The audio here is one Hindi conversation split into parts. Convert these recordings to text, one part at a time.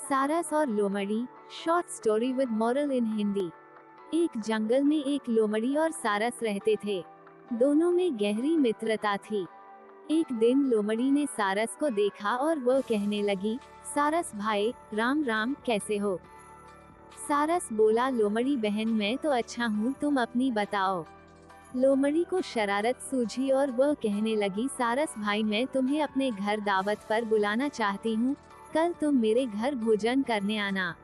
सारस और लोमड़ी, शॉर्ट स्टोरी विद मॉरल इन हिंदी। एक जंगल में एक लोमड़ी और सारस रहते थे। दोनों में गहरी मित्रता थी। एक दिन लोमड़ी ने सारस को देखा और वह कहने लगी, सारस भाई, राम राम, कैसे हो? सारस बोला, लोमड़ी बहन, मैं तो अच्छा हूँ, तुम अपनी बताओ। लोमड़ी को शरारत सूझी और वह कहने लगी, सारस भाई, मैं तुम्हें अपने घर दावत पर बुलाना चाहती हूँ, कल तुम मेरे घर भोजन करने आना।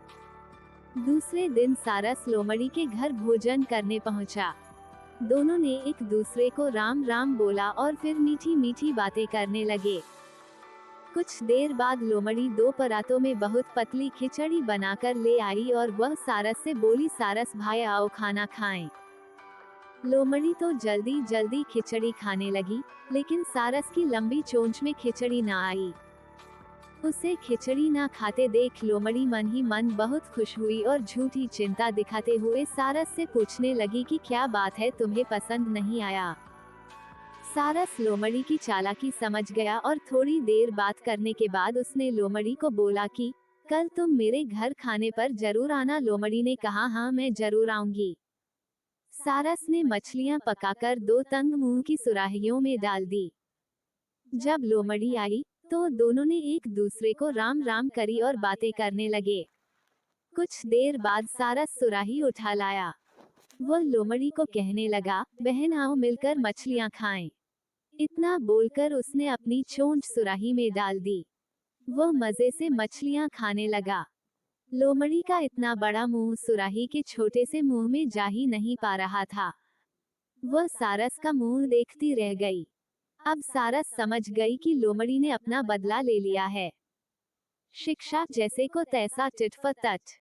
दूसरे दिन सारस लोमड़ी के घर भोजन करने पहुंचा। दोनों ने एक दूसरे को राम राम बोला और फिर मीठी मीठी बातें करने लगे। कुछ देर बाद लोमड़ी दो परातों में बहुत पतली खिचड़ी बनाकर ले आई और वह सारस से बोली, सारस भाई आओ खाना खाएं। लोमड़ी तो जल्दी जल्दी खिचड़ी खाने लगी, लेकिन सारस की लंबी चोंच में खिचड़ी ना आई। उसे खिचड़ी ना खाते देख लोमड़ी मन ही मन बहुत खुश हुई और झूठी चिंता दिखाते हुए सारस से पूछने लगी कि क्या बात है, तुम्हें पसंद नहीं आया? सारस लोमड़ी की चालाकी समझ गया और थोड़ी देर बात करने के बाद उसने लोमड़ी को बोला कि कल तुम मेरे घर खाने पर जरूर आना। लोमड़ी ने कहा, हाँ मैं जरूर आऊंगी। सारस ने मछलियां पकाकर दो तंग मुंह की सुराहियों में डाल दी। जब लोमड़ी आई तो दोनों ने एक दूसरे को राम राम करी और बातें करने लगे। कुछ देर बाद सारस सुराही उठा लाया। वह लोमड़ी को कहने लगा, बहन आओ मिलकर मछलियां खाएं। इतना बोलकर उसने अपनी चोंच सुराही में डाल दी। वह मजे से मछलियां खाने लगा। लोमड़ी का इतना बड़ा मुंह सुराही के छोटे से मुंह में जा ही नहीं पा रहा था। वह सारस का मुंह देखती रह गई। अब सारस समझ गई कि लोमड़ी ने अपना बदला ले लिया है। शिक्षा, जैसे को तैसा टिट फॉर टैट।